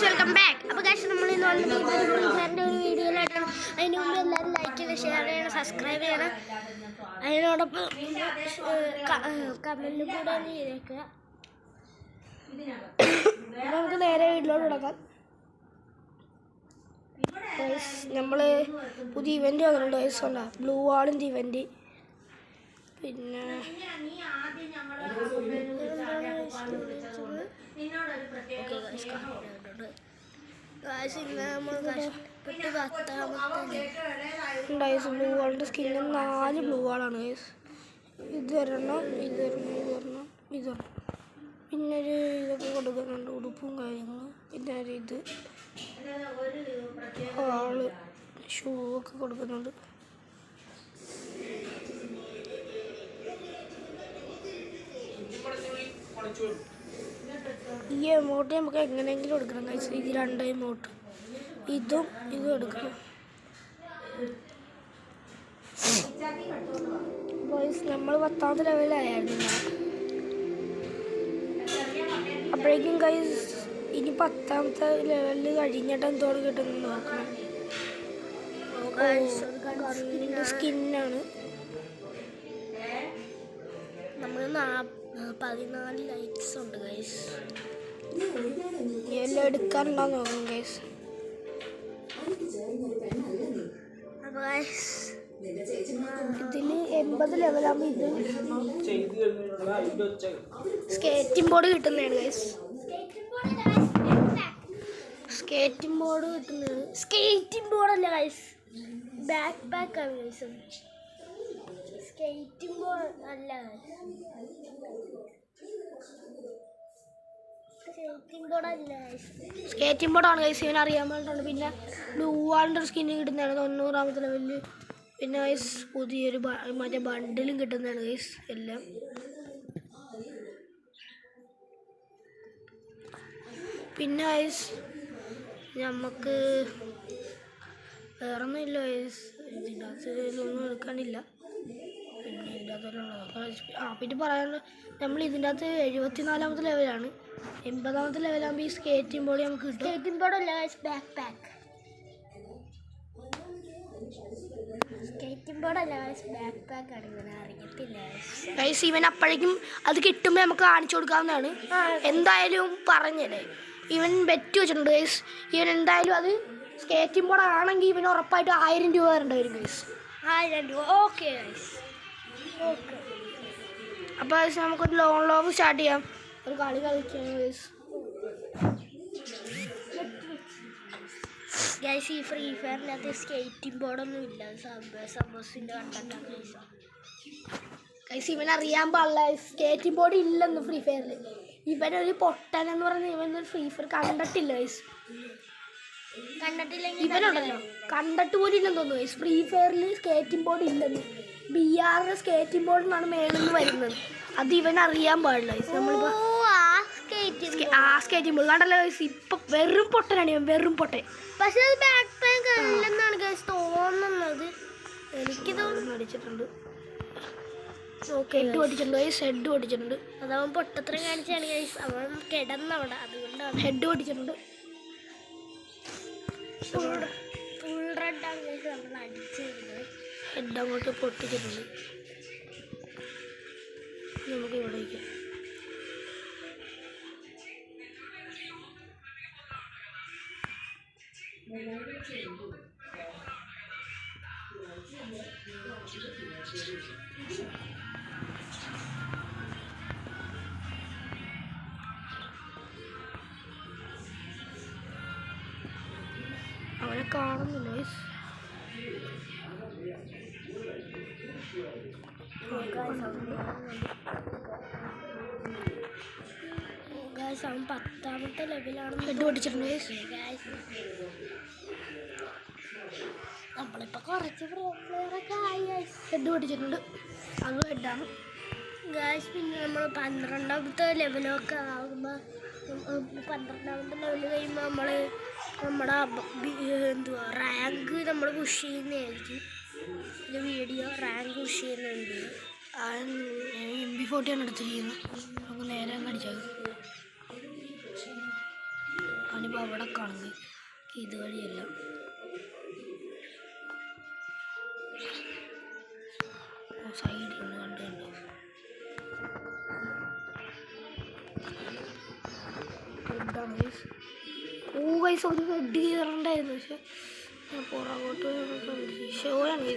Welcome back. അപ്പോൾ guys നമ്മൾ ഇന്ന് സാറിൻ്റെ ഒരു വീഡിയോയിലായിട്ടാണ്. അതിന് മുമ്പ് എല്ലാവരും ലൈക്ക് ചെയ്ത് ഷെയർ ചെയ്യണം, സബ്സ്ക്രൈബ് ചെയ്യണം. അതിനോടൊപ്പം കമൻറ്റിൽ കൂടെ ചെയ്തേക്കുക. നമുക്ക് നേരെ വീട്ടിലോട്ട് കിടക്കാം. നമ്മൾ പുതിയ ഇവൻറ്റ് വന്നിട്ടുണ്ട്. ഗൈസ് ഉണ്ടോ ബ്ലൂ വാളിൻ്റെ ഇവൻറ്റ്. പിന്നെ ബ്ലൂ വാളിൻ്റെ സ്കിന്നിൽ 4 ബ്ലൂ വാളാണ് ഗൈസ്. ഇത് ഒരെണ്ണം, ഇത് ഒരെണ്ണം, ഇത് ഒരെണ്ണം, ഇതൊരെണ്ണം. പിന്നെ ഒരു ഇതൊക്കെ കൊടുക്കുന്നുണ്ട്, ഉടുപ്പും കാര്യങ്ങളും. പിന്നെ ഒരു ഇത് ആള് ഷൂ ഒക്കെ കൊടുക്കുന്നുണ്ട്. ഈ എമൗണ്ട് നമുക്ക് എങ്ങനെയെങ്കിലും എടുക്കണം ഗൈസ്. ഇത് 2 എമൗണ്ട്, ഇതും എടുക്കണം ഗൈസ്. നമ്മൾ 10ാമത്തെ ലെവലായിരുന്നു. അപ്പോഴേക്കും ഗൈസ് ഇനി 10ാമത്തെ ലെവലിൽ കഴിഞ്ഞിട്ട് എന്തോട് കിട്ടുന്നത് നോക്കണം. സ്കിന്നാണ്. നമ്മൾ 14 ലൈറ്റ്സ് ഉണ്ട് ഗൈസ്. എല്ലാം എടുക്കാനുണ്ടോ നോക്കാം ഗൈസ്. ഇതിൽ 80 ലെവലാകുമ്പോൾ ഇത് സ്കേറ്റിംഗ് ബോർഡ് കിട്ടുന്നതാണ് ഗൈസ്. സ്കേറ്റിംഗ് ബോർഡ് കിട്ടുന്നതാണ്. സ്കേറ്റിംഗ് ബോർഡല്ല ഗൈസ്, ബാക്ക് പാക്കാണ് ഗൈസ്. സ്കേറ്റിംഗ് ബോർഡ് അല്ല, സ്കേറ്റിംഗ് ബോർഡാണ് ഗൈസ്. ഇവൻ അറിയാൻ വേണ്ടിയിട്ടുണ്ട്. പിന്നെ ബ്ലൂ വാളിൻ്റെ ഒരു സ്കിന്ന് കിട്ടുന്നതാണ് 90ാമത്തെ ലെവലിൽ. പിന്നെ ഗൈസ് പുതിയൊരു മറ്റേ ബണ്ടിലും കിട്ടുന്നതാണ് ഗൈസ് എല്ലാം. പിന്നെ ഗൈസ് നമുക്ക് വേറൊന്നും ഇല്ല ഗൈസ്. ഇതിൻ്റെ അകത്തൊന്നും എടുക്കാനില്ല. പിന്നെ ഇതിൻ്റെ അകത്തുള്ള പിന്നെ പറയാനുള്ളത്, നമ്മൾ ഇതിൻ്റെ അകത്ത് 74ാമത്തെ ലെവലാണ്. 80ാമത്തെ ലെവലാകുമ്പോൾ ഈ സ്കേറ്റിംഗ് ബോർഡ് നമുക്ക് കിട്ടും. സ്കേറ്റിംഗ് ബോർഡല്ല ഗൈസ്, ബാക്ക് പാക്ക്. സ്കേറ്റിംഗ് ബോർഡല്ല ഗൈസ്, ബാക്ക് പാക്കാണ്. ഇവനെ അറിയത്തില്ല ഗൈസ്. ഇവൻ അപ്പോഴേക്കും അത് കിട്ടുമ്പോൾ നമുക്ക് കാണിച്ചു കൊടുക്കാവുന്നതാണ്. എന്തായാലും പറഞ്ഞല്ലേ, ഇവൻ ബെറ്റ് വെച്ചിട്ടുണ്ട് ഗൈസ്. ഇവൻ എന്തായാലും അത് സ്കേറ്റിംഗ് ബോർഡ് ആണെങ്കിൽ ഇവന് ഉറപ്പായിട്ട് 1000 രൂപ വരേണ്ടി വരും ഗൈസ്. 1000 രൂപ. Okay guys, okay. അപ്പോൾ ഗൈസ് നമുക്കൊരു ലോങ് ലോങ് സ്റ്റാർട്ട് ചെയ്യാം. ഒരു കളി കളിക്കാം ഗൈസ്. ഗൈസ് ഈ ഫ്രീ ഫയറിനകത്ത് സ്കേറ്റിംഗ് ബോർഡൊന്നും ഇല്ല. സംഭവത്തിൻ്റെ കണ്ടിട്ടാണ് ഗൈസ്. ഗൈസ് ഇവനറിയാൻ പാടില്ല സ്കേറ്റിംഗ് ബോർഡ് ഇല്ലെന്ന് ഫ്രീ ഫയറിൽ. ഇവനൊരു പൊട്ടനെന്ന് പറഞ്ഞാൽ ഇവനൊരു ഫ്രീ ഫയർ കണ്ടിട്ടില്ല ഗൈസ്. കണ്ടിട്ടില്ലെങ്കിൽ ഇവനുണ്ടല്ലോ കണ്ടിട്ട് പോലും ഇല്ലെന്ന് തോന്നുന്നു ഗൈസ്. ഫ്രീ ഫയറിൽ സ്കേറ്റിംഗ് ബോർഡ് ഇല്ലെന്ന്. BRന്റെ സ്കേറ്റിംഗ് ബോർഡിനാണ് മേളിൽ നിന്ന് വരുന്നത്. അത് ഇവനറിയാൻ പാടില്ല ഗൈസ്. നമ്മളിപ്പോൾ ആ സ്കേറ്റിംഗ് ബോർഡ് കണ്ടല്ലോ ഗൈസ്. ഇപ്പം വെറും പൊട്ടനാണ് ഇവൻ, വെറും പൊട്ടൻ. പക്ഷെ അത് ബാക്ക് പാക്ക് അല്ലെന്നാണ് ഗൈസ് തോന്നുന്നത്. എനിക്ക് തോന്നുന്നു അടിച്ചിട്ടുണ്ട്. ഹെഡ് പൊട്ടിച്ചിട്ടുണ്ട് ഗൈസ്, ഹെഡ് പൊട്ടിച്ചിട്ടുണ്ട്. അതവൻ പൊട്ടത്രം കാണിച്ചാണ് ഗൈസ്. അവൻ കിടന്നവിടെ, അതുകൊണ്ടാണ് ഹെഡ് പൊട്ടിച്ചിട്ടുണ്ട്. ഫുൾ റെഡാണ് ഗൈസ് നമ്മൾ അടിച്ചിരുന്നത്. ഹെഡ് അങ്ങോട്ട് പൊട്ടിച്ചിട്ടുണ്ട്. നമുക്ക് ഇവിടെ വയ്ക്കാം. അവനെ കാണുന്നില്ല ഗൈസ്. അവൻ 10ാമത്തെ ലെവലാണ്. ഹെഡ് പൊട്ടിച്ചിട്ടുണ്ട് ഗൈസ്. നമ്മളിപ്പോൾ കുറച്ച് പ്ലെയറൊക്കെ ആയി ഗൈസ്. ഹെഡ് പൊട്ടിച്ചിട്ടുണ്ട്, അത് ഹെഡാണ് ഗൈസ്. പിന്നെ നമ്മൾ 12ാമത്തെ ലെവലൊക്കെ ആകുമ്പോൾ 12ാമത്തെ ലെവൽ കഴിയുമ്പോൾ നമ്മുടെ റാങ്ക് നമ്മൾ പുഷ് ചെയ്യുന്നതായിരിക്കും. ഇത് വീഡിയോ റാങ്ക് പുഷ് ചെയ്യുന്നുണ്ട്. MP40 ആണ് എടുത്തിരിക്കുന്നത്. നമുക്ക് നേരെ അടിച്ചാൽ അവനിപ്പോൾ അവിടെ കാണുന്നത് ഇതുവഴിയല്ല. സൈഡിൽ നിന്ന് കണ്ടുണ്ട്. ഗൈസ് ഒരു ഹെഡ് കയറണ്ടായിരുന്നു, പക്ഷെ ഞാൻ പുറകോട്ട് ഷോയാണ്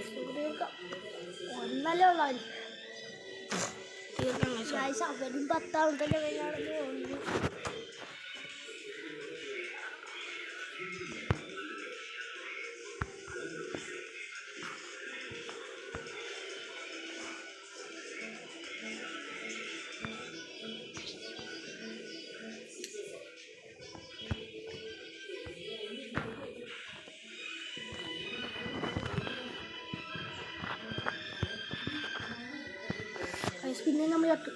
ഒന്നല്ലേ ഉള്ളു തീർക്കണം. അവരും 10ാമത്തെ ലെവലാണെന്ന് തോന്നുന്നു. പിന്നെ നമ്മൾ ചത്തു.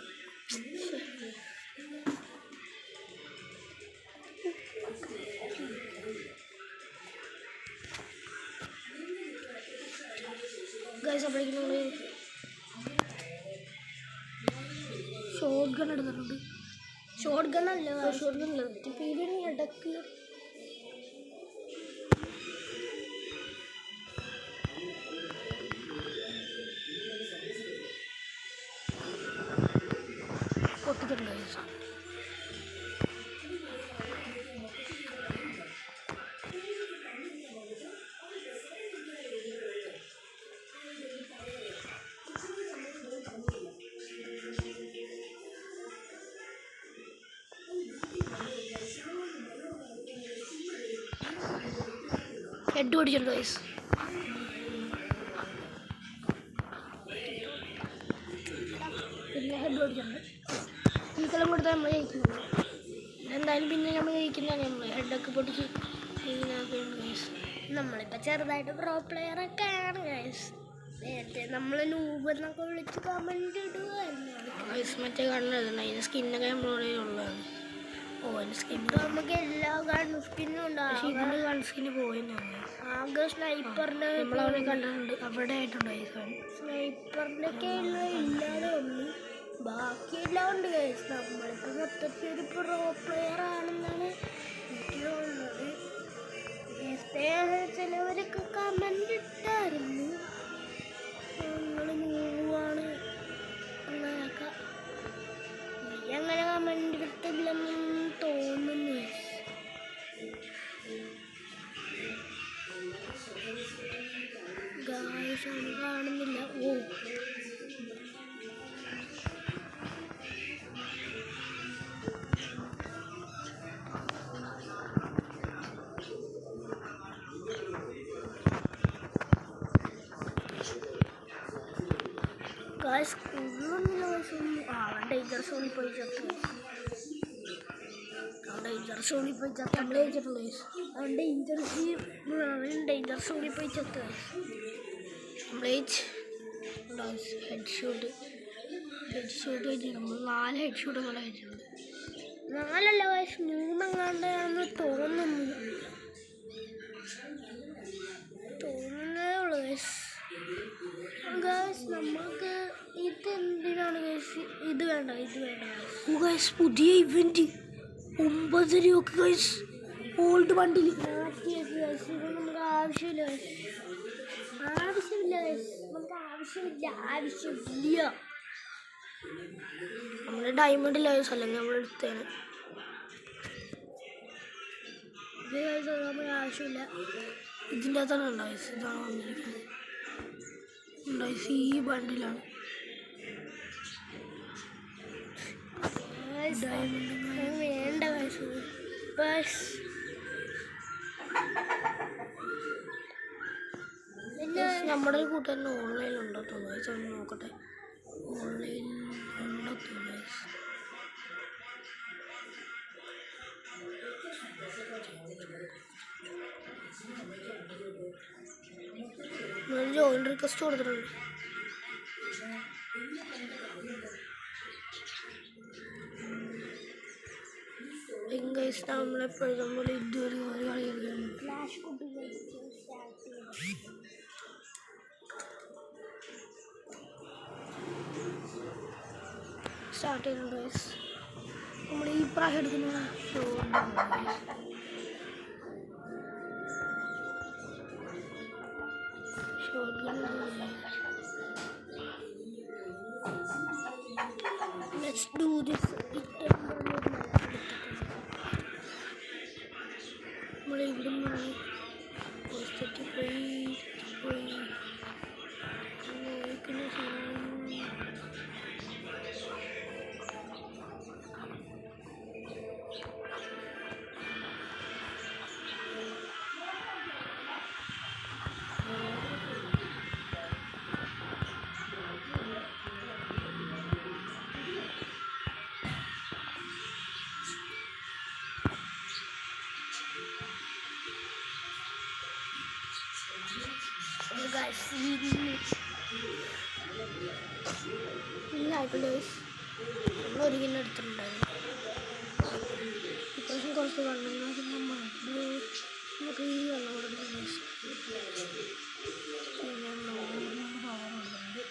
ഗൈസ് അപ്പോഴേക്കും നമ്മൾ ഷോട്ട് ഗൺ എടുത്തിട്ടുണ്ട്. ഷോട്ട് ഗൺ അല്ല പീരിയഡ് ഇടയ്ക്ക് പൊട്ടിച്ചിട്ടുണ്ട്. ഹെഡ് ഓടിച്ചിട്ടുണ്ട് ഗൈസ്. പിന്നെ ഹെഡ് ഓടിച്ചിട്ടുണ്ട്. ഈ സ്ഥലം കൊടുത്താൽ നമ്മൾ ജയിക്കുന്നുണ്ട്. എന്തായാലും പിന്നെ നമ്മൾ ജയിക്കുന്നതാണ്. നമ്മൾ ഹെഡൊക്കെ പൊട്ടിച്ച് ഗൈസ്. നമ്മളിപ്പോൾ ചെറുതായിട്ട് പ്രോ പ്ലെയറൊക്കെ ആണ് ഗൈസ്. നേരത്തെ നമ്മൾ നൂബ് എന്നൊക്കെ വിളിച്ച് കമൻറ്റ് ഇടുമായിരുന്നു ഗൈസ്. മറ്റേ കണ്ണെഴുതണം, അതിൻ്റെ സ്കിന്നൊക്കെ നമ്മളോട് ഉള്ളതാണ്. അതിൻ്റെ സ്കിൻ നമുക്ക് എല്ലാ ഗൺ സ്കിന്നും ഉണ്ടാവും. പക്ഷേ ഇതിൻ്റെ ഗൺ സ്കിന്ന് പോയെന്നാണ്. ആകെ സ്നൈപ്പറിൻ്റെ നമ്മളവിടെ കണ്ടിട്ടുണ്ട്, അവിടെ ആയിട്ടുണ്ട് സ്നൈപ്പറിൻ്റെ ഒക്കെ ഇല്ലാതെ ഉള്ളു. ബാക്കിയെല്ലാം ഉണ്ട് ഗൈസ്. നമ്മളിപ്പോൾ മൊത്തത്തിൽ ഒരു പ്രോ പ്ലെയർ ആണെന്നാണ് എനിക്ക് തോന്നുന്നത്. നേരത്തെ ചിലവരൊക്കെ കമൻ്റ് ഇട്ടായിരുന്നു നിങ്ങൾ മൂവാണ് അങ്ങനെയൊക്കെ. നീ അങ്ങനെ കമൻ്റ് ഇട്ടില്ലെന്ന് തോന്നുന്നു. ഗായ്സ് ഒന്നും കാണുന്നില്ല. ഗായ്സ് കൂടുതലൊന്നുമില്ല. ഡേഞ്ചർ സോണിൽ പോയി ചത്തു. ഡേഞ്ചർ സോണിൽ പോയി ചത്ത് നമ്മൾ ജയിച്ചിട്ടുള്ളൂ. ഡേഞ്ചർ സോണിൽ പോയി ചത്ത് ഹെഡ് ഷൂട്ട് വെച്ചിട്ട് നമ്മൾ 4 ഹെഡ് ഷൂട്ട് പോലെ വെച്ചിട്ടുണ്ട്. 4 ഗായ്സ് 3 എങ്ങാണ്ടാണെന്ന് തോന്നുന്നേ ഉള്ളൂ ഗായ്സ്. നമുക്ക് ഇത് എന്തിനാണ് ഗായ്സ്? ഇത് വേണ്ട ഗായ്സ്. പുതിയ ഇവന്റ് 9 രൂപ ഗായ്സ്. ഓൾഡ് വണ്ടിയിൽ മാറ്റിയത് ഗായ്സ്. ഇത് നമുക്ക് ആവശ്യമില്ല ഗായ്സ്. നമുക്ക് ആവശ്യമില്ല. നമ്മുടെ ഡയമണ്ടില്ല ഗായ്സ്, അല്ലെങ്കിൽ നമ്മൾ എടുത്തേനെ. ഇത് ഗായ്സ് നമുക്ക് ആവശ്യമില്ല. ഇതിൻ്റെ അകത്താണ് ഗായ്സ്. ഇതാണ് വന്നിരിക്കുന്നത് ഈ ബണ്ടിലാണ്. വേണ്ട ഗായ്സ്. നമ്മുടെ ഒരു കൂട്ടുകാരൻ ഓൺലൈനിൽ ഉണ്ടോ തോന്നുന്നു. നോക്കട്ടെ, ഓൺലൈനിൽ ഉണ്ടോ തോന്നുന്നു. ജോയിൻ റിക്വസ്റ്റ് കൊടുത്തിട്ടുണ്ട്. നമ്മളെപ്പോഴും പോലെ ഇതുവരെ ഒരു കളി സ്റ്റാർട്ട് ചെയ്യുന്നുണ്ട്. നമ്മൾ ഈ പ്രായം എടുക്കുന്ന Let's do this. നമ്മളെ ഇവിടെ നിന്ന് പോയി guys, ഒരിക്കലും എടുത്തിട്ടുണ്ടായിരുന്നു. ഇപ്രാവശ്യം കുറച്ച് വെള്ളം നമുക്ക് ഈ വെള്ളം കൊടുക്കുന്നത് പവറുണ്ട്.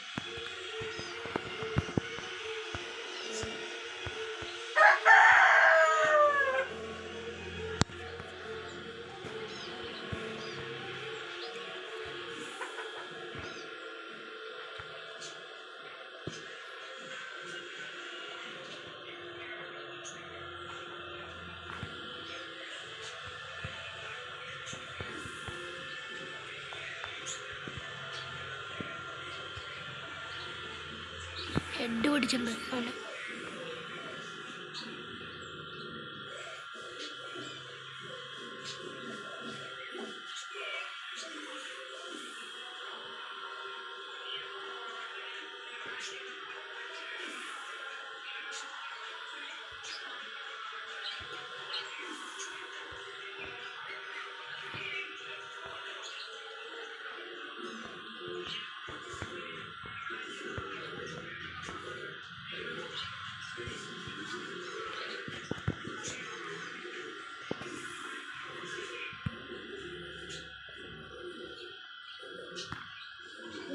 ഹെഡ് പിടിച്ചിട്ടുണ്ട് അവന്.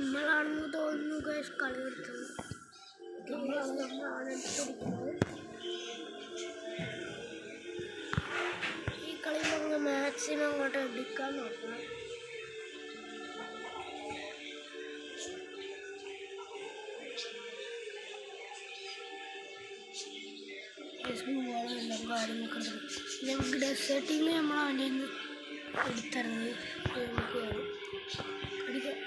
നമ്മളാണെന്ന് തോന്നുന്നു ഗൈസ് കളി എടുത്തത്. നമ്മളാണ് എടുത്തിരിക്കുന്നത്. ഈ കളി നമ്മൾ മാക്സിമം അങ്ങോട്ട് എടുക്കാൻ നോക്കണം. എല്ലാം കാര്യങ്ങളൊക്കെ ഉണ്ട്. നമുക്ക് ഡെസേർട്ടിൽ നമ്മൾ അവൻ്റെ നിന്ന് എടുത്തരുന്നത് നമുക്ക് വേണം അടിക്കാം.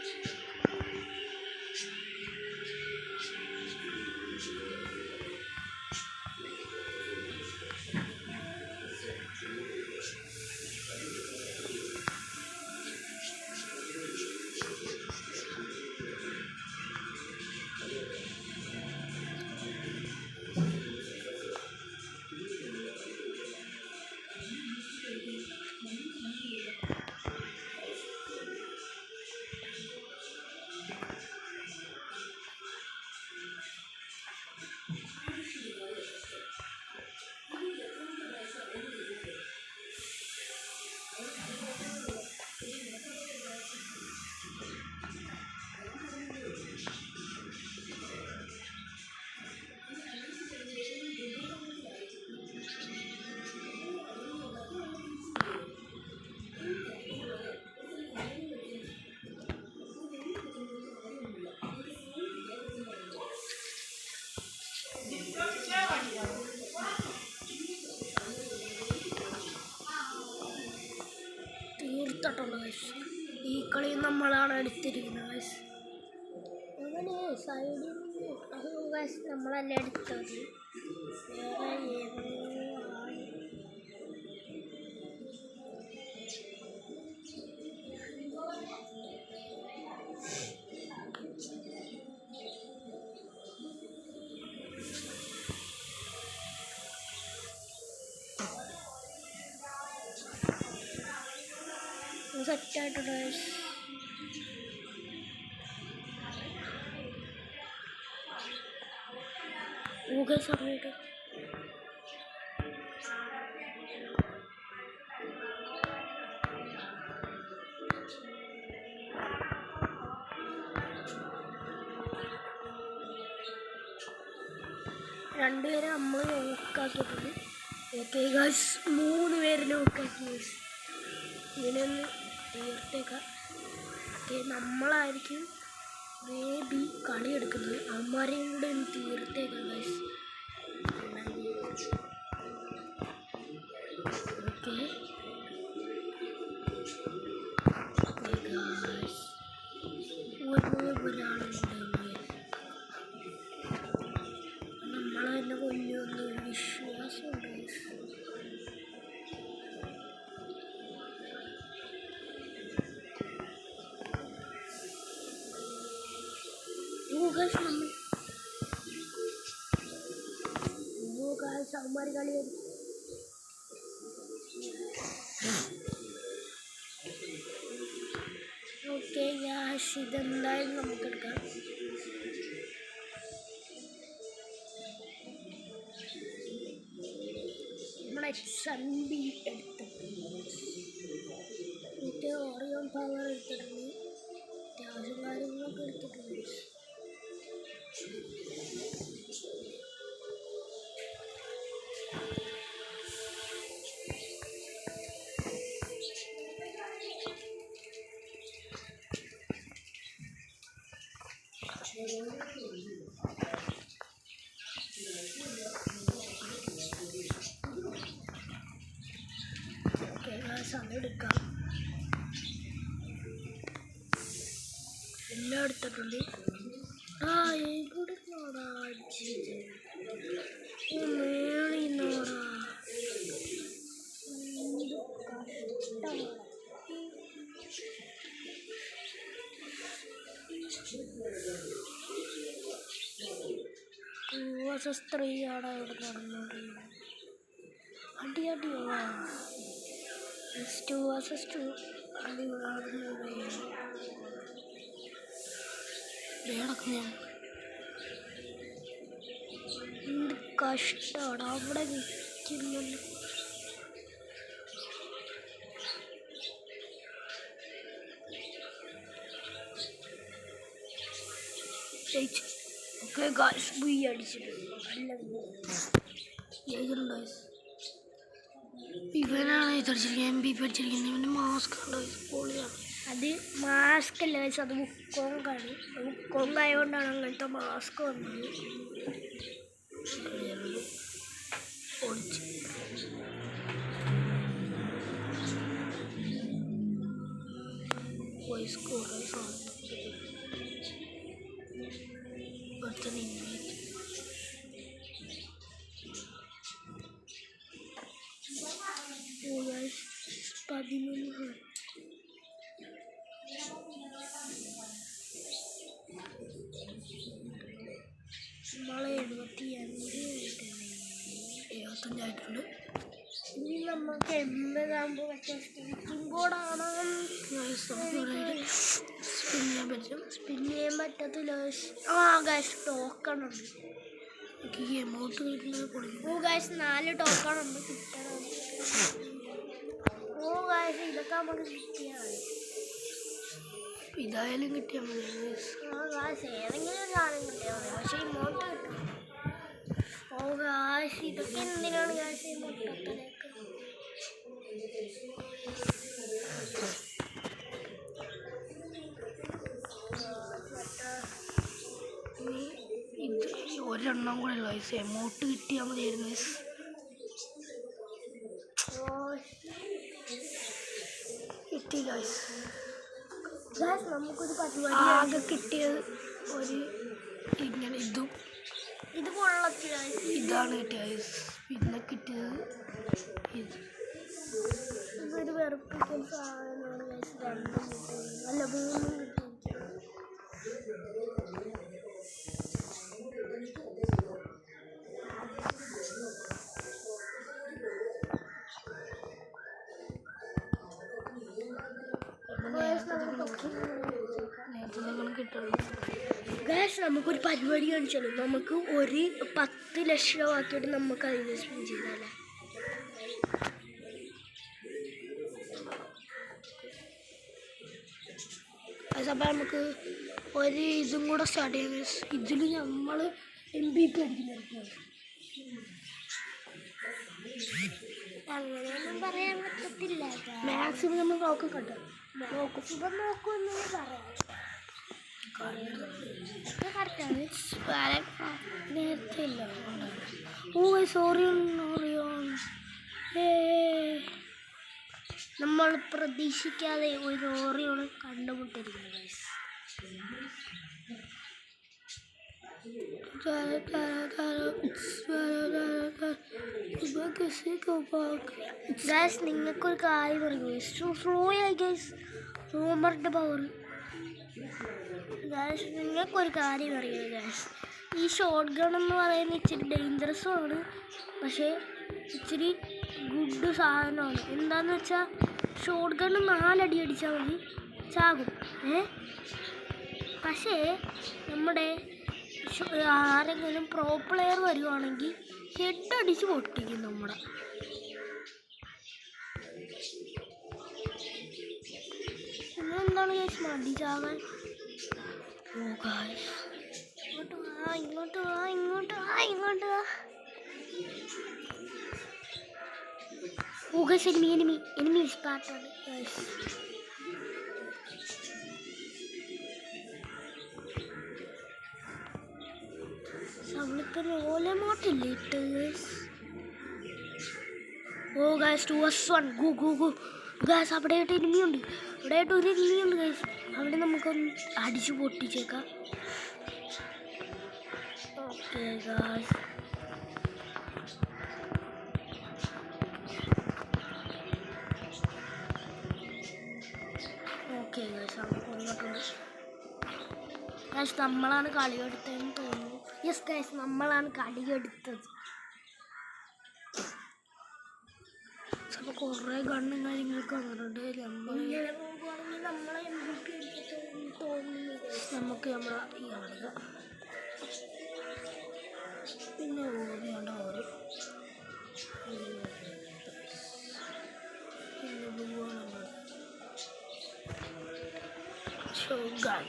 തീർത്തിട്ടുണ്ട് ഗൈസ്. ഈ കളി നമ്മളാണ് എടുത്തിരിക്കുന്നത് ഗൈസ്. അങ്ങനെ സൈഡിൽ അത് ഗൈസ് നമ്മളല്ലേ എടുത്തത്. വേറെ ഏതോ സെറ്റായിട്ടുണ്ട് ഗൈസ്. സമയത്ത് രണ്ടുപേരെ നമ്മൾ നോക്കാക്കിയിട്ടുണ്ട്. ഓക്കെ ഗൈസ്, 3 പേരെ നോക്കാക്കി ഗൈസ്. ഇതിനൊന്ന് തീർത്തേക്കാം. ഓക്കെ, നമ്മളായിരിക്കും മേ ബി കളി എടുക്കുന്നത്. അവന്മാരെയും കൂടെ ഒന്ന് തീർത്തേക്കാം ഗൈസ്. ഓക്കെ ഒരാളുണ്ട്, നമ്മളെ തന്നെ കൊല്ലുമെന്ന് വിശ്വാസമുണ്ട് ഗൈസ്. അവന്മാർ കളി ഓക്കെ ഗ്യാസ്, ഇതെന്തായാലും നമുക്ക് എടുക്കാം. നമ്മൾ XMB എടുത്തിട്ട് ഓറിയോൺ പവർ എടുത്തിട്ടുണ്ട്, അത്യാവശ്യം കാര്യങ്ങളൊക്കെ എടുത്തിട്ടുണ്ട്. സമയം എടുക്കാം. എല്ലാം എടുത്തിട്ടുണ്ട്. എവിടുന്നോടാ മേളിന്നോടാ സ്ത്രീയാണ് ഇവിടെ നടന്നുകൊണ്ടിരുന്നത്. അടി അടിയോ 2 vs 2 അടി എന്ത് കഷ്ടമാണ് അവിടെ നിൽക്കുന്നത്. ഓക്കെ ഗായ്സ്, ബി അടിച്ചിട്ടുണ്ട്. നല്ല ജയിച്ചിട്ടുണ്ടോ? ഇവനാണ് എതിർച്ചിരിക്കുന്നത്, MVP അടിച്ചിരിക്കുന്നത്. ഇവന് മാസ്ക് ഉണ്ടോ? പൊളിയാണ്. അത് മാസ്ക് അല്ല ഗൈസ്, അത് വുക്കോങ്കാണ്. വുക്കോങ് ആയതുകൊണ്ടാണ് അങ്ങനത്തെ മാസ്ക് വന്നത്. പൊളിച്ച് വോയിസ് കുറേ സാധനം guys, 11 നമ്മളെ 75 ഇനി നമുക്ക് 80 ആകുമ്പോൾ മറ്റേ സ്റ്റിച്ചിങ് ബോർഡാണ്. സ്പിൻ ചെയ്യാൻ പറ്റത്തില്ല. ഗൈസ് ടോക്കണുണ്ട്. എമൗണ്ട് ഗൈസ് 4 ടോക്കണുണ്ട് കിട്ടണം. ഗൈസ് ഇതൊക്കെ നമുക്ക് കിട്ടിയാണ്. ഇതായാലും കിട്ടിയാൽ മതി. ഗൈസ് ഏതെങ്കിലും ഒരു സാധനം കിട്ടിയാൽ മതി, പക്ഷേ ഇമൗണ്ട് കിട്ടും. ഗൈസ് ഇതൊക്കെ എന്തിനാണ് ഗൈസ് ഈ മൊത്തത്തിലേക്ക്? ഒരെണ്ണം കൂടെ ഉള്ള ഗൈസ്, എമൗണ്ട് കിട്ടിയാൽ മതിയായിരുന്നു ഗൈസ്. കിട്ടി ഗൈസ്. നമുക്കൊരു പരിപാടി ആകെ കിട്ടിയത് ഒരു ഇങ്ങനെ ഇത് കൊള്ളത്തില്ല. ഇതാണ് കിട്ടിയത്. പിന്നെ കിട്ടിയത് ഇതൊരു വെറുപ്പിക്കൽ സാധനമാണ് ഗൈസ്. 2 കിട്ടി, അല്ല 3 കിട്ടി. ഗൈസ് നമുക്കൊരു പരിപാടി കാണിച്ചാലോ? നമുക്ക് ഒരു 10 ലക്ഷം ആക്കിയിട്ട് നമുക്ക് അതിന് സ്പിൻ ചെയ്താലേ? അപ്പം നമുക്ക് ഒരു ഇതും കൂടെ സ്റ്റാർട്ട് ചെയ്യാം ഗൈസ്. ഇതിൽ നമ്മൾ MVP അടിക്കുന്നതായിരിക്കും. അങ്ങനെയൊന്നും പറയാൻ പറ്റത്തില്ല. മാക്സിമം നമ്മൾ നോക്കട്ടെ. നോക്കുമ്പോൾ നോക്കുമെന്ന് പറയാം. കറക്റ്റാണ്. നേരത്തെ ഇല്ല. ഓ സോറി നമ്മൾ പ്രതീക്ഷിക്കാതെ ഒരു ഓറിയോണ് കണ്ടുമുട്ടിരിക്കുന്നത്. ഗൈസ് നിങ്ങൾക്കൊരു കാര്യം പറയൂ. ഫ്ലോ ആയി ഗൈസ് റൂമറിൻ്റെ പവർ. ഗൈസ് നിങ്ങൾക്കൊരു കാര്യം അറിയാം ഗൈസ്, ഈ ഷോട്ട് ഗൺ എന്ന് പറയുന്നത് ഇച്ചിരി ഡേഞ്ചറസുമാണ്, പക്ഷേ ഇച്ചിരി ഗുഡ് സാധനമാണ്. എന്താണെന്ന് വെച്ചാൽ ഷോട്ട് ഗണ്ണ് 4 അടി അടിച്ചാൽ മതി, ചാകും. പക്ഷേ നമ്മുടെ ആരെങ്കിലും പ്രോ പ്ലെയർ വരുവാണെങ്കിൽ ഹെഡ് അടിച്ച് പൊട്ടിക്കും നമ്മുടെ. എന്താണ് ഗൈസ് മടി ചാകാൻ? ഓ ഗൈസ് ഇങ്ങോട്ട് വാ. ഓ ഗൈസ് എനിമി സ്പാട്ടാണ് ഗൈസ്. നമ്മളിപ്പോൾ ഓലമോട്ടില്ലേ ഇട്ട് ഗൈസ്. ഓ ഗൈസ് 2vs1 ഗു ഗൈസ്. അവിടെയായിട്ട് എനിമിയുണ്ട് ഗൈസ്. അവിടെ നമുക്കൊന്ന് അടിച്ചു പൊട്ടിച്ചേക്കാം. Okay guys. ഓക്കെ ഗൈസ് അവിടെ കൊന്നിട്ടുണ്ട് ഗൈസ്. നമ്മളാണ് കളിയെടുത്തതെന്ന് തോന്നുന്നു. യെസ് ഗൈസ് നമ്മളാണ് കളിയെടുത്തത്. ചിലപ്പോൾ കുറേ ഗണ്ണും കാര്യങ്ങളൊക്കെ വന്നിട്ടുണ്ട്. നമുക്ക് നമ്മളെ ഈ ആളുക പിന്നെ ഓടിയാണ്ട് ഓരോ പിന്നെ പോവാണ് ഷോഗൺ.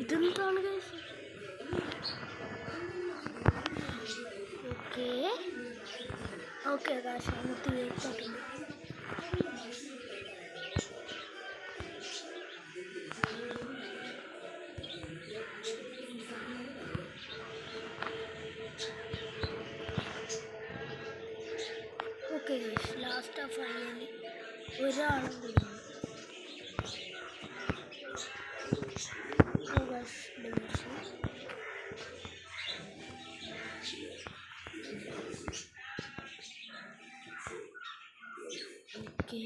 ഇതെന്താണ് ഗൈസ്? ഓക്കെ ഗൈസ് നമുക്ക് വേണ്ടിയിട്ടുണ്ട്. ഓക്കെ ഗൈസ് ലാസ്റ്റ് ഫൈനലി ഒരാളും കൂടി. ഓക്കെ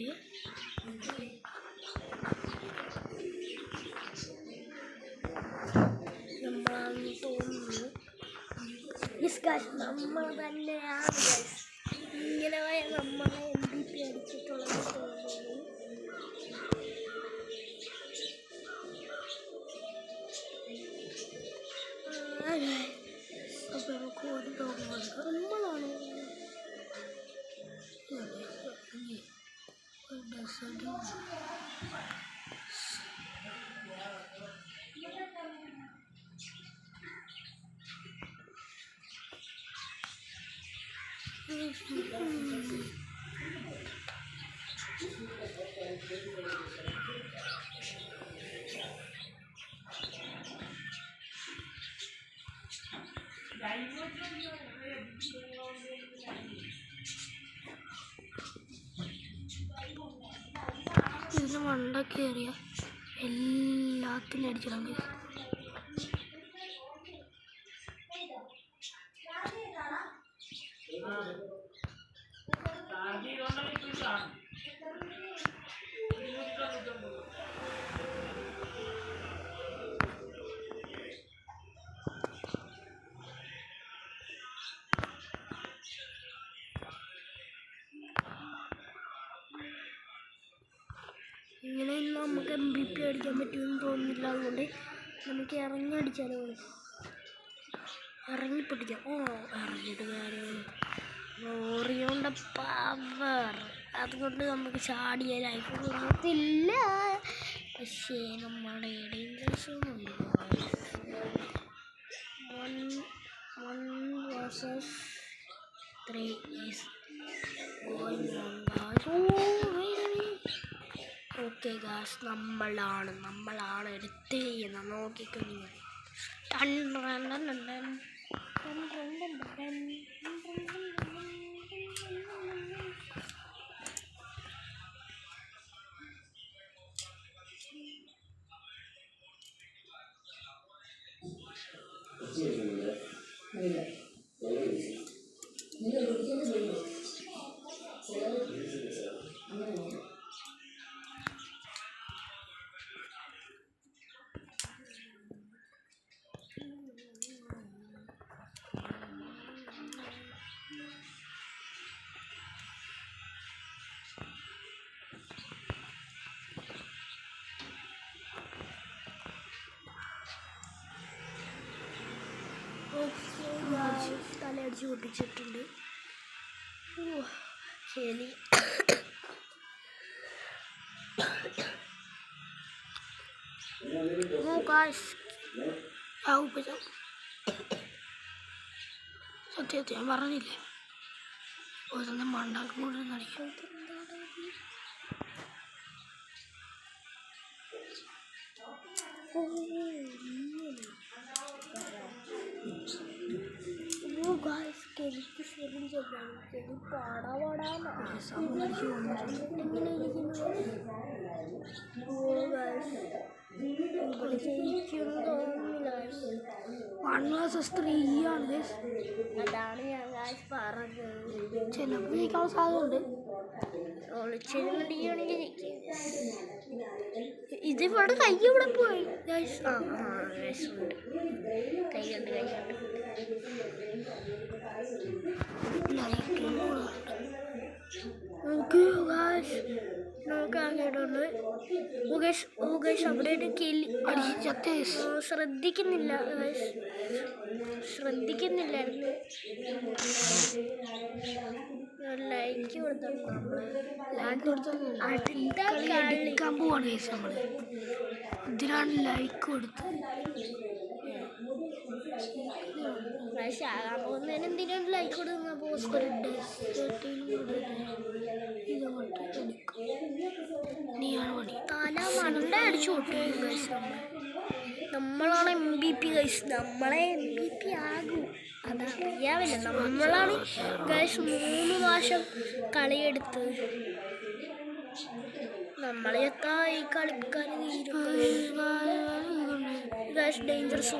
നമ്മളാണെന്ന് തോന്നുന്നു. യെസ് ഗൈസ് നമ്മൾ തന്നെയാണ് ഗൈസ്. ഇങ്ങനെ നമ്മളെ MVP അടിച്ചിട്ടുള്ളത് തോന്നുന്നു. അപ്പോൾ നമുക്ക് ഒരു തോന്നുന്നത് നമ്മളാണ്. ഇതിന് മണ്ട കയറിയ എല്ലാത്തിനും അടിച്ചിടാൻ. ഇങ്ങനെ നമുക്ക് MVP അടിക്കാൻ പറ്റുമെന്ന് തോന്നുന്നില്ല. അതുകൊണ്ട് നമുക്ക് ഇറങ്ങി അടിച്ചാലോ, ഇറങ്ങി പൊട്ടിക്കാം. ഇറങ്ങിയിട്ട് കാര്യം ഓറിയോണ്ട പവർ, അതുകൊണ്ട് നമുക്ക് ചാടിയ ലൈഫ് കുറയത്തില്ല. പക്ഷേ നമ്മുടെ ഡേഞ്ചറസും ഉണ്ട്. 1 vs 3 is going on, guys. Okay guys, നമ്മളാണ് എടുത്തിരിക്കുന്നത്. നോക്കിക്കോളൂ. തലയടിച്ച് പൊട്ടിച്ചിട്ടുണ്ട്. ശരി, സത്യത്തിൽ ഞാൻ പറഞ്ഞില്ലേ, ഓരോന്നും മണ്ടാക്കും കൂടെ നടിക്കും. അതാണ് ഞാൻ പറഞ്ഞത്. ചിലപ്പോൾ ജയിക്കാനുള്ള സാധ്യതയുണ്ട്. ഒളിച്ചിരുന്നിടിയാണെങ്കിൽ ഇതിവിടെ കൈ ഇവിടെ പോയി. കൈ കണ്ട് ശ്രദ്ധിക്കുന്നില്ലായിരുന്നു. ലൈക്ക് എടുക്കാൻ പോവാണ് നമ്മള്. ഇതിനാണ് ലൈക്ക് കൊടുത്തത്. ആകാൻ പോകുന്നതിന് എന്തിനാണ് ലൈക്ക് കൊടുക്കുന്ന പോസ്റ്റ്? തല മണ്ട അടിച്ചു കൊടുക്കും. നമ്മളാണ് MVP ഗൈസ്. നമ്മളെ MVP ആകും, അതറിയാവില്ല. നമ്മളാണ് ഗൈസ് 3 പ്രാവശ്യം കളിയെടുത്ത്. നമ്മളെത്താ ഈ കളിക്കാൻ guys dangerous.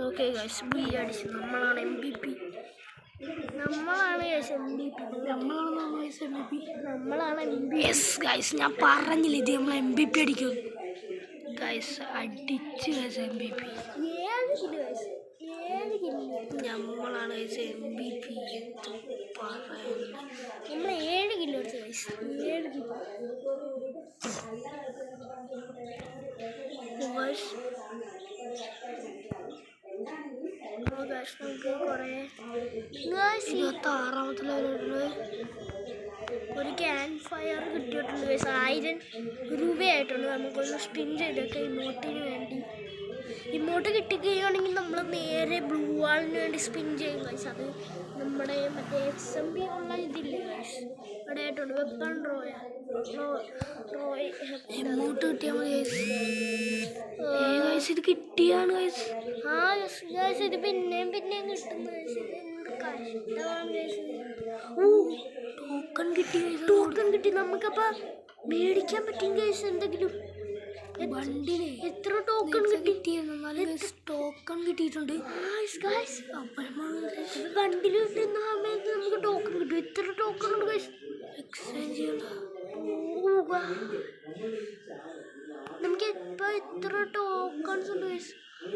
Okay guys, B അടിച്ചു. നമ്മളാണ് MVP. നമ്മളാണ് യെസ് ഗൈസ്, ഞാൻ പറഞ്ഞില്ല ഇത് നമ്മൾ MVP അടിക്കും ഗൈസ്. അടിച്ച് ഗൈസ് MVP. നമ്മളാണ് ഗൈസ് MVP. നമ്മൾ 7 കിലോ അടിച്ചു ഗൈസ്. 7 കിലോ. ഒരു ക്യാമ്പ് ഫയർ കിട്ടിയിട്ടുണ്ട്. 1000 രൂപയായിട്ടുണ്ട്. നമുക്കൊന്ന് സ്പിൻ ചെയ്തൊക്കെ ഇമോട്ടിന് വേണ്ടി ഇങ്ങോട്ട് കിട്ടിക്കുകയാണെങ്കിൽ നമ്മൾ നേരെ ബ്ലൂ വാളിന് വേണ്ടി സ്പിൻ ചെയ്യും ഗൈസ്. അത് നമ്മുടെ മറ്റേ XMB ഉള്ള ഇതില്ലേ ഗൈസ്, അവിടെ ആയിട്ടുണ്ട് വെപ്പൺ റോയ് എമൗണ്ട് കിട്ടിയാൽ മതി ഗൈസ്. ഇത് കിട്ടിയാണ് ഗൈസ്. ആ ഗൈസ് ഇത് പിന്നെയും കിട്ടുന്നു ഗൈസ്. ഇത് എന്ത് കഷ്ടമാണ് ഗൈസ്. ടോക്കൺ കിട്ടി ടോക്കൺ കിട്ടി. നമുക്കപ്പോൾ മേടിക്കാൻ പറ്റും ഗൈസ് എന്തെങ്കിലും. വണ്ടിയിലെ എത്ര ടോക്കൺ കിട്ടിയിരുന്നു? ടോക്കൺ കിട്ടിയിട്ടുണ്ട്. വണ്ടിയിൽ കിട്ടുന്ന സമയത്ത് നമുക്ക് ടോക്കൺ കിട്ടും. എത്ര ടോക്കൺ ഉണ്ട് ഗൈസ്? എക്സ്ചേഞ്ച് ചെയ്യണ്ട. നമുക്ക് ഇപ്പോൾ എത്ര ടോക്കൺസ് ഉണ്ട് ഗൈസ്?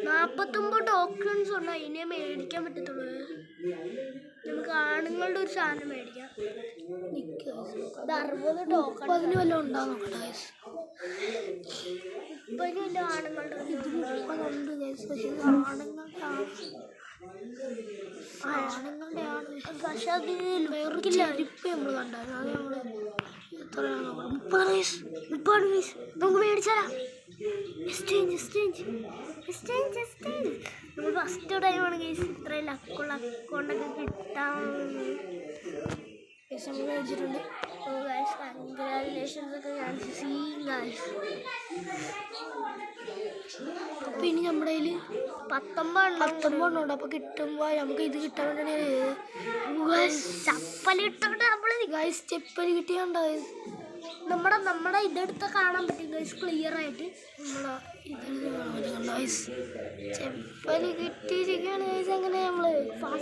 49 ടോക്കൺസ് ഉണ്ട്. അതിനെ മേടിക്കാൻ പറ്റത്തുള്ളൂ. നമുക്ക് ആണുങ്ങളുടെ ഒരു സാധനം മേടിക്കാം. ഇത് 60 ടോക്കൺ. അതിന് വല്ലതും ഉണ്ടാകും ഗൈസ്. ഇപ്പം വല്ല ആണുങ്ങളുടെ ഉണ്ട് ഗൈസ്. പക്ഷേ ആണുങ്ങളുടെ ആണ്. പക്ഷെ അത് വേറൊരു ചെരുപ്പ് നമ്മൾ കണ്ടായിരുന്നു. അത് നമ്മൾ എത്രയാണ്? 30 ഗൈസ്. നമുക്ക് മേടിച്ചാലാ. എക്സ്ചേഞ്ച് നമ്മൾ ഫസ്റ്റ് ടൈമാണ് ഗൈസ് ഇത്രയും ലക്കുള്ള അക്കൗണ്ടൊക്കെ കിട്ടാൻ. നമ്മൾ മേടിച്ചിട്ടുണ്ട്. ഗൈസ് കൺഗ്രാജുലേഷൻസ് ഒക്കെ ഞാൻ ഗൈസ്. അപ്പോൾ ഇനി നമ്മുടെ കയ്യിൽ 19 ഉണ്ട്. അപ്പോൾ കിട്ടുമ്പോൾ നമുക്ക് ഇത് കിട്ടാൻ വേണ്ടിയാണ് ചപ്പലിട്ടോണ്ട് നമ്മൾ ഗൈസ് ചെപ്പല് കിട്ടിയുണ്ടോ? നമ്മുടെ ഇതെടുത്ത് കാണാൻ പറ്റും ഗൈസ് ക്ലിയർ ആയിട്ട്. നമ്മളെ ഗൈസ് ചെപ്പല് കിട്ടിയിരിക്കുകയാണ് ഗൈസ്. അങ്ങനെ നമ്മൾ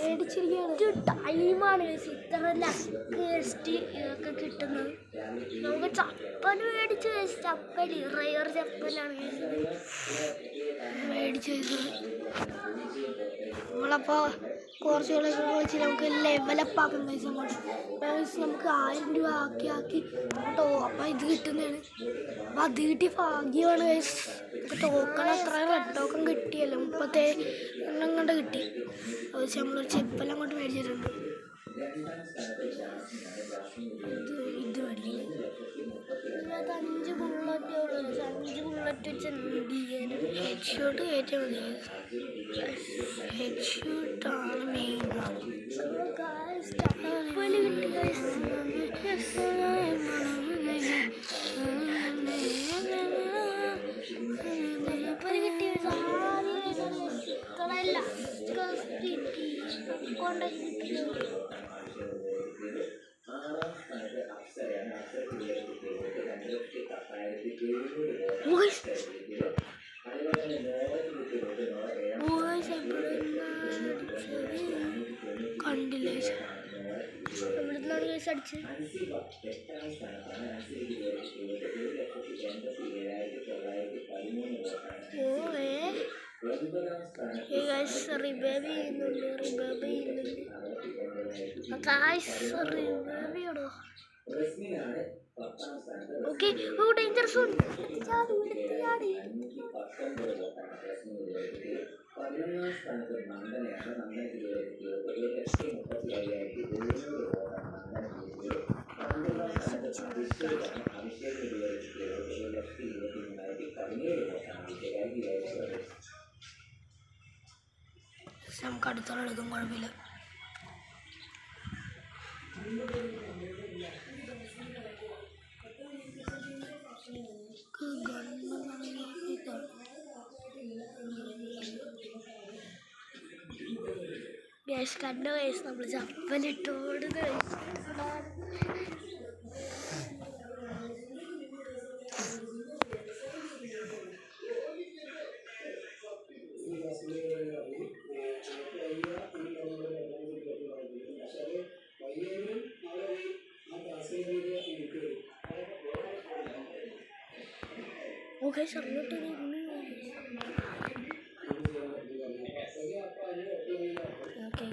മേടിച്ചിരിക്കുകയാണ്. ടൈമാണ് ഗൈസ് ഇത്ര ലക്ക് വെച്ചിട്ട് ഇതൊക്കെ കിട്ടുന്നത്. നമുക്ക് ചപ്പല് മേടിച്ച് ഗൈസ്. ചപ്പല് റയർ ചപ്പലാണ് മേടിച്ചത്. നമ്മളപ്പോൾ കുറച്ച് കളിച്ച് നമുക്ക് ലെവലപ്പ് ആക്കും ഗൈസ്. നമുക്ക് 1000 രൂപ ആക്കി കേട്ടോ. അപ്പം ഇത് കിട്ടുന്നതാണ്. അപ്പം അത് കിട്ടി ഭാഗ്യമാണ് ഗൈസ്. ടോക്കൺ അത്ര റെഡ് ടോക്കൺ കിട്ടിയല്ലോ. 37 കൊണ്ട് കിട്ടി. അത് വെച്ച് നമ്മളൊരു ചെപ്പെല്ലാം അങ്ങോട്ട് മേടിച്ചിട്ടുണ്ട്. ഇത് മേടിക്കും. 5 ബുള്ളറ്റ് വെച്ച് ഹെഡ് ഷോട്ട് കയറ്റാൻ മതി. Head ഷൂട്ടാണ് main. ചപ്പല് കിട്ടി ഗൈസ്. കണ്ടില്ലേ എവിടുന്നാണ് ഗൈസ് അടിച്ചത്? റിബേബ് ചെയ്യുന്നുണ്ട്. റിബേബിയാണോ? ഓക്കെ. Danger zone. നമുക്ക് അടുത്തോളം എടുക്കും, കുഴപ്പമില്ല. ഗ്യാസ് കണ്ട വയസ്സ് നമ്മൾ ചപ്പലിട്ടോട് ഓക്കെ അങ്ങോട്ട് ഓക്കെ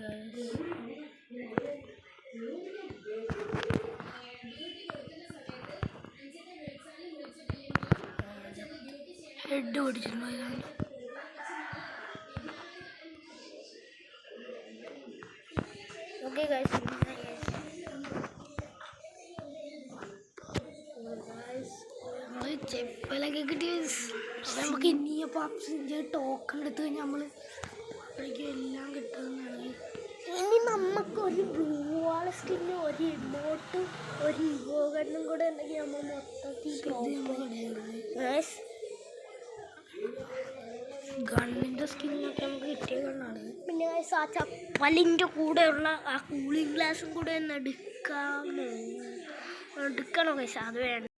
ഹെഡ് ഓടിച്ചിട്ടുണ്ടോ? ഇതാണ് ഓക്കെ ഗൈസ്. ചെപ്പലൊക്കെ കിട്ടി. നമുക്ക് ഇനി പബ്സിൻ്റെ ടോക്കൺ എടുത്ത് കഴിഞ്ഞാൽ നമ്മൾ അപ്പോഴേക്കും എല്ലാം കിട്ടുന്നതാണ്. ഇനി നമുക്ക് ഒരു ബ്ലൂ വാൾ സ്കിന്ന്, ഒരു ഇമോട്ടും, ഒരു ഇവോഗണ്ണും കൂടെ ഉണ്ടെങ്കിൽ നമ്മൾ മൊത്തത്തിൽ ഗണ്ണിൻ്റെ സ്കിന്നൊക്കെ നമുക്ക് കിട്ടിയ ഗണ്ണാണ്. പിന്നെ ഗൈസ് ആ ചപ്പലിൻ്റെ കൂടെയുള്ള ആ കൂളിംഗ് ഗ്ലാസും കൂടെ ഒന്ന് എടുക്കണോ ഗൈസ്? അത് വേണ്ട.